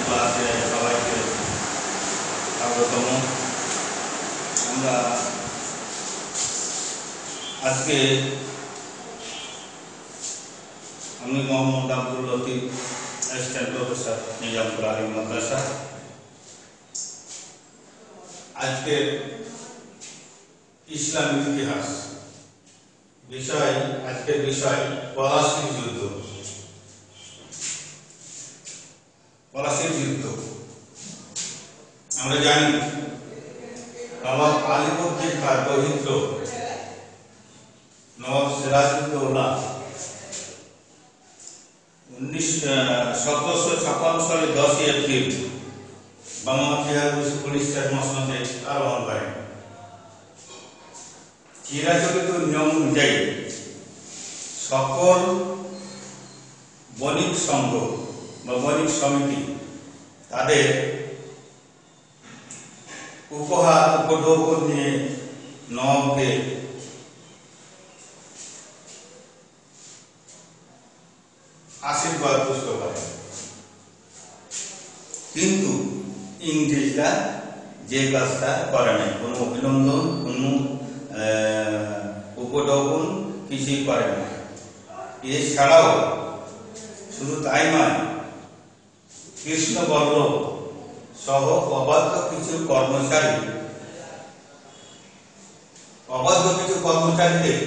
ক্লাসে সবাইকে স্বাগতম। আমরা আজকে আমি মোহাম্মদ আব্দুল লতিফ, অ্যাসিস্ট্যান্ট প্রফেসর, নিজামপুর আলিম মাদ্রাসা। আজকে ইসলামিক ইতিহাস বিষয়, আজকের বিষয় পলাশীর যুদ্ধ। পলাশীর যুদ্ধ আমরা জানি নবাব আলিবর্দীর খাঁ দরিদ্র নবাব সিরাজউদ্দৌলা 1756 সালে 10 এপ্রিল বাংলাদেশের পুলিশের মসনদে আরোহণ করেন। চিরাচরিত নিয়ম অনুযায়ী সকল বণিক সংঘ বা বণিক সমিতি তাদের উপহার উপঢৌকন নিয়ে নবাবকে আশীর্বাদ পুষ্ট করে, কিন্তু ইংরেজরা যে কাজটা করে নাই, কোনো অভিনন্দন, কোনো উপঢৌকন কিছুই করে না। এছাড়াও শুধু তাই নয়, কৃষ্ণবল্লভ সহ অবাধ্য কিছু কর্মচারীদের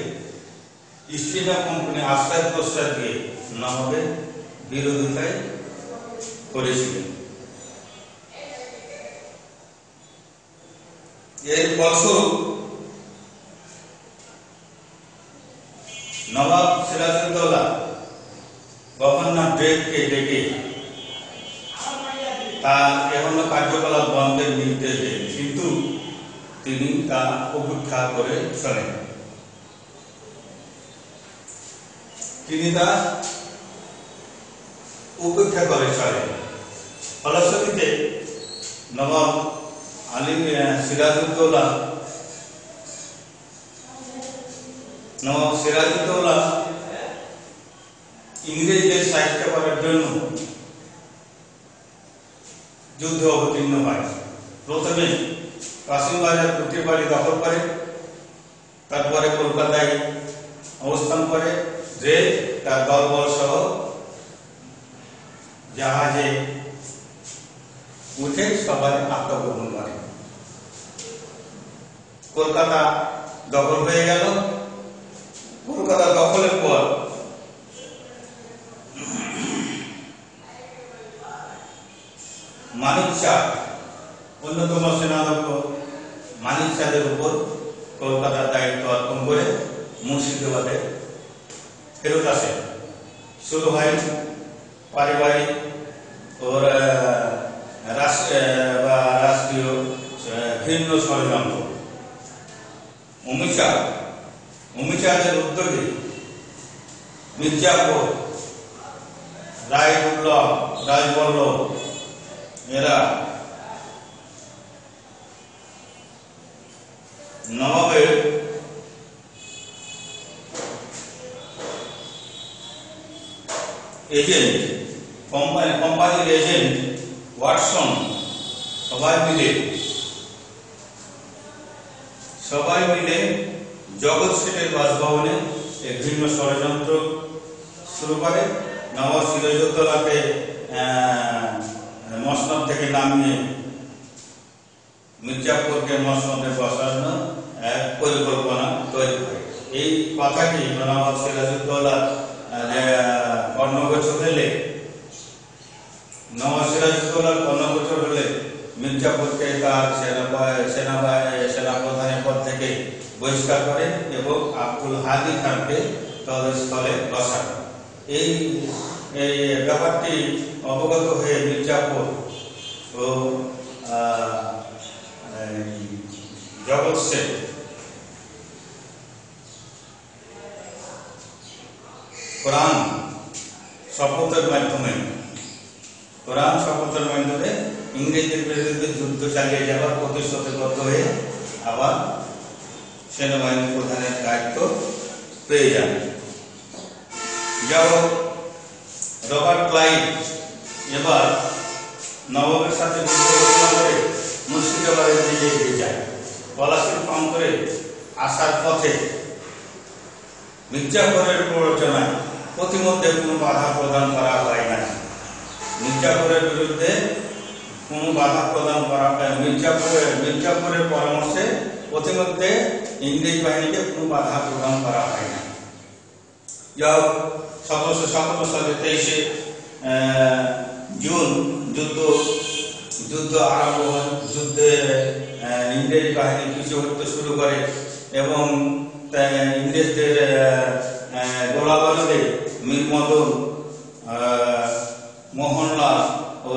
ইস্ট ইন্ডিয়া কোম্পানি আশ্রয় প্রশ্রয় দিয়ে নবাবের বিরোধিতায় করেছিলেন। এর ফলস্বরূপ নবাব সিরাজউদ্দৌলা গভর্নর ড্রেককে ডেকে তার এখন্য কার্যকলাপ বন্ধের নির্দেশ দেন, কিন্তু তিনি তা উপেক্ষা করে চলেন। ফলশ্রুতিতে নবাব সিরাজউদ্দৌলা ইংরেজদের সাহায্য করার জন্য যুদ্ধে অবতীর্ণ হয়। প্রথমে কাশিমবাজার কুটিরবাড়ি দখল করে, তারপরে কলকাতায় অবস্থান করে, যে তার দলবল সহ জাহাজে উঠে সবাই আত্মগোপন করে। কলকাতা দখল হয়ে গেল। কলকাতা দখলের পর মানিক শাহ, অন্যতম সেনাধ্যক্ষ মানিক শাহের উপর কলকাতার দায়িত্ব অর্পণ করে মুর্শিদাবাদে ফেরত আসে। শুরু হয় পারিবারিক ও রাষ্ট্রীয় ভিন্ন ষড়যন্ত্র। অমিচাঁদের উদ্যোগে মির্জাপুর, রাজবল্লভ এরা নবাবের এজেন্ট, কোম্পানির এজেন্ট ওয়াটসন সবাই মিলে জগৎ শেঠের বাসভবনে এক ভিন্ন ষড়যন্ত্র শুরু করে। নবাব সিরাজউদ্দৌলাকে মসনদ থেকে নামিয়ে মির্জাপুরকে মসনদে বসানোর এক পরিকল্পনা তৈরি করে। এই কথাটি নবাব সিরাজউদ্দৌলা কর্ণগোচর হলে মির্জাপুরকে তার সেনাপ্রধানের পদ থেকে বহিষ্কার করে এবং আব্দুল হাদি খানকে তলস্থলে বসান। এই ব্যাপারটি অবগত হয়ে মির্জাপুর ও জগৎ শেঠ কোরআন শপথের মাধ্যমে ইংরেজদের বিরুদ্ধে যুদ্ধ চালিয়ে যাওয়ার প্রতিশ্রুতিবদ্ধ হয়ে আবার সেনাবাহিনী প্রধানের দায়িত্ব পেয়ে যান। রবার্ট ক্লাইভ এবার নবাবের সাথে যুদ্ধ ঘোষণা করে মুর্শিদাবাদের দিকে এগিয়ে যায়। পলাশীর প্রান্তরে আসার পথে মির্জাফরের প্ররোচনায় প্রতিমধ্যে কোনো বাধা প্রদান করা হয় না। মির্জাফরের বিরুদ্ধে কোনো বাধা প্রদান করা হয় মির্জাফরের পরামর্শে প্রতিমধ্যে ইংরেজ বাহিনীকে কোনো বাধা প্রদান করা হয় না। যা 1717 সালে 23 জুন যুদ্ধ আরম্ভ হয়। যুদ্ধে ইংরেজ বাহিনী পিছু হতে শুরু করে এবং ইংরেজদের গোলাবারুদে মীর মদন, মোহনলাল ও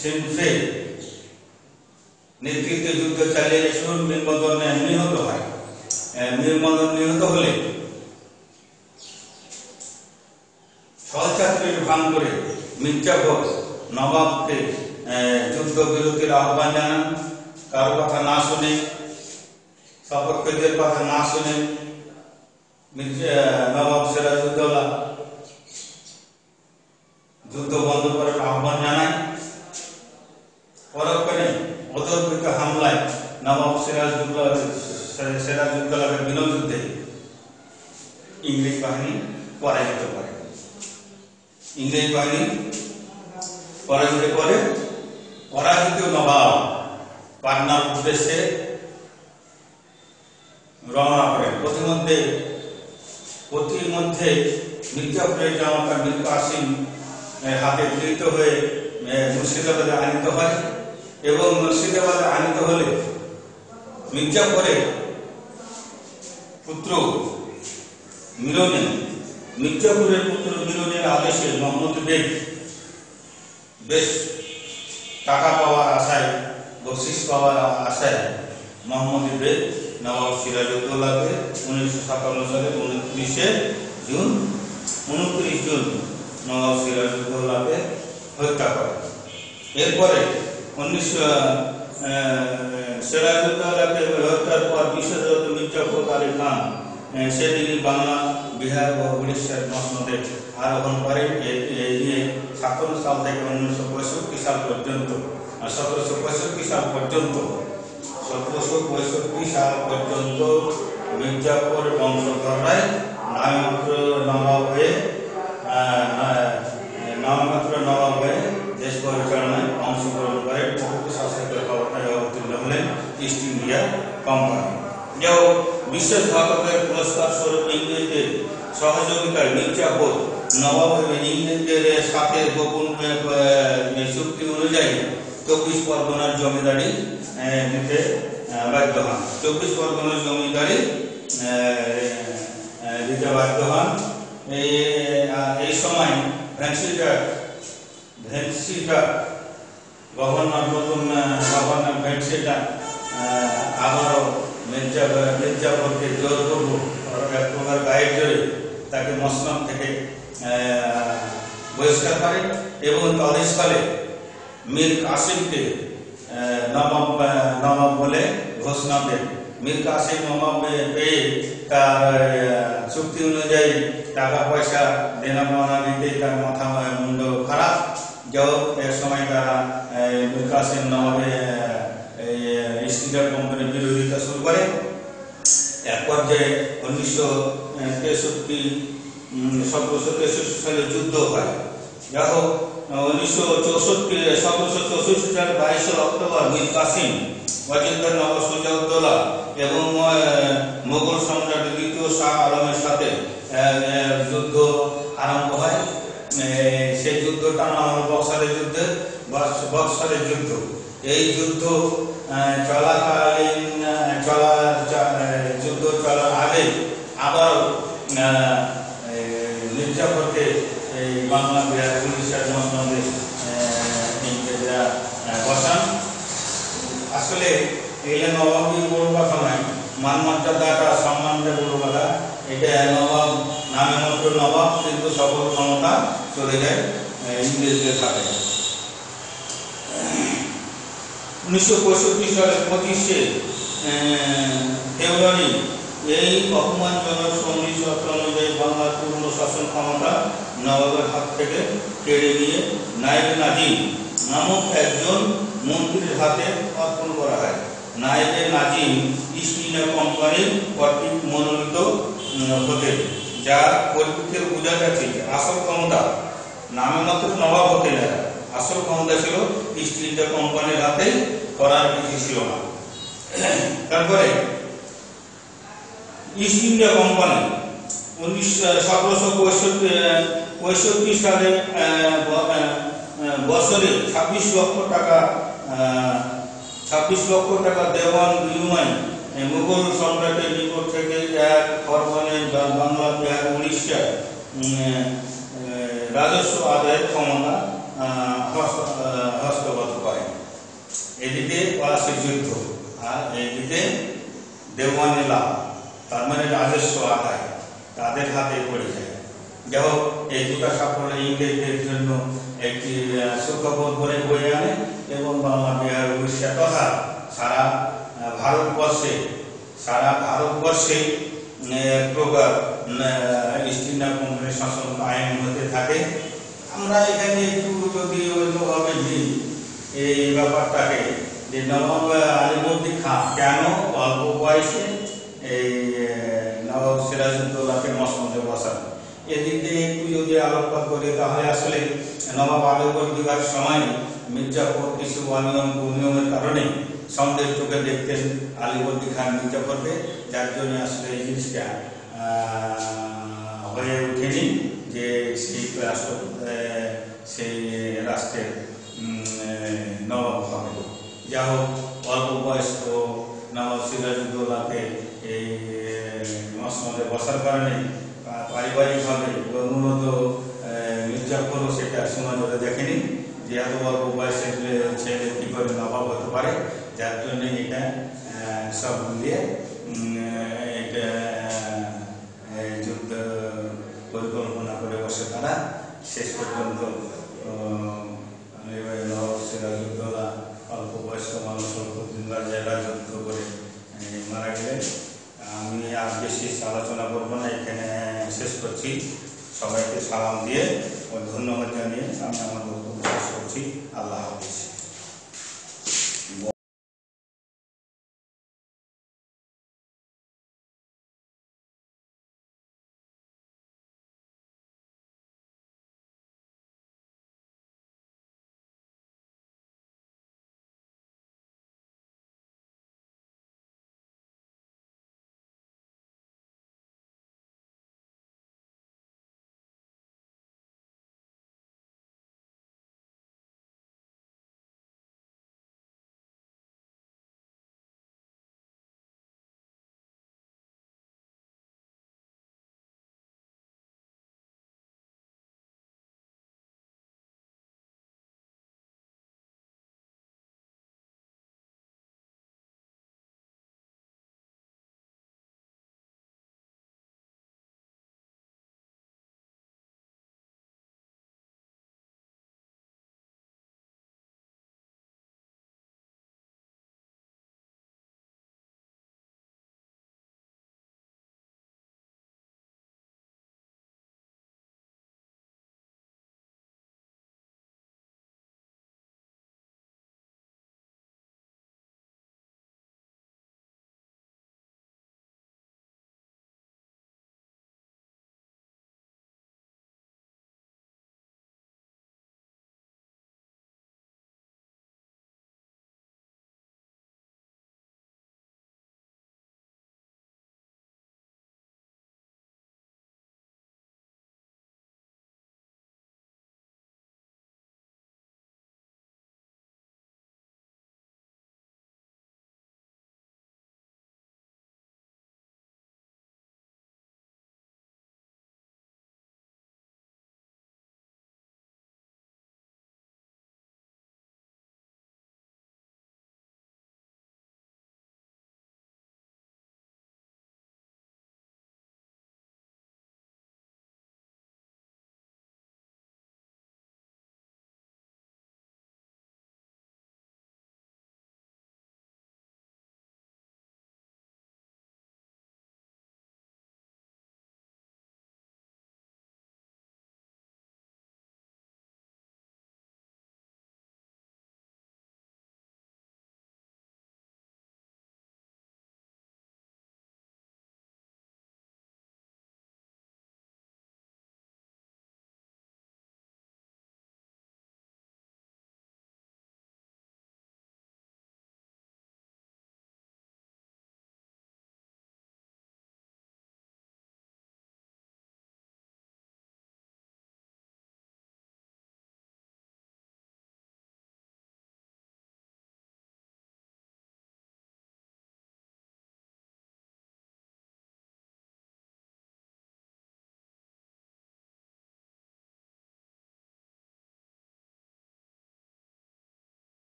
সিনফে নেতৃত্বে যুদ্ধ চালিয়ে মীর মদন নিহত হয়। মীর মদন নিহত হলে ছলচাতুরির ভান করে মির্জাফর নবাবকে যুদ্ধ বিরতির আহ্বান জানান। কারো কথা না শুনে, সপক্ষদের কথা না শুনে নবাব সিরাজউদ্দৌলা যুদ্ধ বন্ধ করার আহ্বান জানায়। পরক্ষণে অতর্কিত হামলায় নবাব সিরাজউদ্দৌলাকে বিনযুদ্ধে ইংরেজ বাহিনী পরাজিত করে। ইংরেজ বাহিনী পরাজিত করে পরাজিত নবাব পাটনার উদ্দেশ্যে রওনা করেন। প্রতিমধ্যে মির্জাফরের জামাতা মীর কাসিম হাতে গৃহীত হয়ে মুর্শিদাবাদে আনিত হয় এবং মুর্শিদাবাদে আনিত হলে মির্জাফরের পুত্র মিরনের আদেশে মোহাম্মদ বেগ বেশ টাকা পাওয়ার আশায়, বকশিস পাওয়ার আশায় মোহাম্মদ বেগ নবাব সিরাজউদ্দৌলাকে 1957 সালে 29 জুন নবাব সিরাজউদ্দৌলাকে হত্যা করে। এরপরে সিরাজউদ্দৌলাকে হত্যার পর বিশ্বজত মির্জাফর আলী খান সেদিনই বাংলা, বিহার ও উড়িষ্যার মসনদে আরোহণ করেন। এই নিয়ে 57 সাল থেকে 1965 সাল পর্যন্ত 1765 সাল পর্যন্ত মির্জাফর বংশধররাই নামমাত্র নবাব হয়ে দেশ পরিচালনায় অংশগ্রহণ করে। প্রকৃত শাসকের ক্ষমতায় অবতীর্ণ হলেন ইস্ট ইন্ডিয়া কোম্পানি। যেও বিশ্বাসঘাতকের পুরস্কার স্বরূপ ইংরেজদের সহযোগিতায় মির্জাফর নবাব ইংরেজদের সাথে গোপন চুক্তি অনুযায়ী 24 পরগনার জমিদারি নিতে বাধ্য হন। 24 পরগনার জমিদারি দিতে বাধ্য হন। এই সময় ভ্যান্সিটা গভর্নর, নতুন গভর্নর ভ্যান্সিটা আবারও মির্জাফরকে জোরপূর্বক এক প্রকার গাইড করে তাকে মসনদ থেকে বহিষ্কার করে এবং তৎকালে মীর কাসিমকে নবাব বলে ঘোষণা দেন। মীর কাসিম নবাব পেয়ে তার চুক্তি অনুযায়ী টাকা পয়সা দেনা পাওনা দিতে তার মাথা মুন্ড খারাপ। যাও এক সময় তারা মীর কাসিম নবাবের ইস্ট ইন্ডিয়া কোম্পানির বিরোধিতা শুরু করে। এক পর্যায়ে 1763 সালে যুদ্ধ হয়। যাই হোক 1764 সালের 22 অক্টোবর মীর কাসিম, ওয়াজিদার নবাব সিরাজউদ্দৌলা এবং মোগল সম্রাট দ্বিতীয় শাহ আলমের সাথে যুদ্ধ আরম্ভ হয়। সেই যুদ্ধটা নাম হল বক্সারের যুদ্ধ। এই যুদ্ধ চলার আগে আবার মির্জাফরকে বাংলা, বিহার, উড়িষ্যার মসনদে ইংরেজরা বসান। আসলে এটা নবাবই বড় কথা নয়, মানমর্যাদাটা সম্মানটা বড় কথা। এটা নবাব নামে মাত্র নবাব, কিন্তু সকল ক্ষমতা চলে যায় ইংরেজদের হাতে। 1965 সালের 25 ফেব্রুয়ারি এই অপমানজনক সন্ধিপত্র অনুযায়ী বাংলার পূর্ণ শাসন ক্ষমতা নবাবের হাত থেকে কেড়ে নিয়ে নায়েবে নাজিম নামক একজন মন্ত্রীর হাতে অর্পণ করা হয়। নায়েবে নাজিম ইস্ট ইন্ডিয়া কোম্পানির কর্তৃক মনোনীত হতেন, যার পরিপ্রেক্ষিতে বোঝা যাচ্ছে যে আসল ক্ষমতা নামে মাত্র নবাব হতে না, আসল ক্ষমতা ছিল ইস্ট ইন্ডিয়া কোম্পানির হাতে, করার কিছু ছিল না। তারপরে ইস্ট ইন্ডিয়া কোম্পানি 1765 সালে বছরে 26 লক্ষ টাকা দেওয়ান বিনিময়ে মুঘল সম্রাটের নিকট থেকে এক ফরমানে বাংলা বিহার উড়িষ্যা রাজস্ব আদায়ের ক্ষমতা হস্তগত করে। এদিকে পলাশীর যুদ্ধ আর এইদিকে দেওয়ানি লাভ, তার মানে রাজস্ব আদায় তাদের হাতে পড়ে যায়। যাই হোক, এই দুটা সাফল্য ইংরেজদের জন্য একটি সুখবর বলে বয়ে আনে এবং বাংলা বিহার উড়িষ্যা তথা সারা ভারতবর্ষে প্রকার ইস্ট ইন্ডিয়া কোম্পানির শাসন কায়েম হতে থাকে। আমরা এখানে একটু যদি অন্যভাবে দিই এই ব্যাপারটাকে, যে নবাব আলিবর্দী খাঁ কেন অল্প বয়সে এই নবাব সিরাজউদ্দৌলাকে মসনদে বসান, এদিক দিয়ে একটু যদি আলোকপাত করি তাহলে আসলে নবাব আলিবর্দী খাঁর সময় মির্জাফর কিছু অনিয়মের কারণে সন্দেহের চোখে দেখতেন আলিবর্দী খান মির্জাফরকে, যার জন্য আসলে এই জিনিসটা হয়ে ওঠেনি যে সেই রাষ্ট্রের নবাব হবে। যা হোক, অল্প বয়স্ক নবাব সিরাজউদ্দৌলাকে এই মসনদে বসার কারণে পারিবারিকভাবে মূলত মির্জাফরও সেটা সমাজে দেখেনি যে এত অল্প বয়সের ছেলে কী করে নবাব হতে পারে, যার জন্য এটা সব মিলিয়ে এটা যুদ্ধ পরিকল্পনা করে বসে তারা শেষ পর্যন্ত নবাব সিরাজউদ্দৌলা অল্প বয়স্ক মানুষ অল্প দিন রাজত্ব করে মারা গেলেন। আমি আর বেশি আলোচনা করবো না, এখানে শেষ করছি। সবাইকে সালাম দিয়ে ও ধন্যবাদ জানিয়ে আমি আমার বক্তব্য শেষ করছি। আল্লাহ হাফিজ।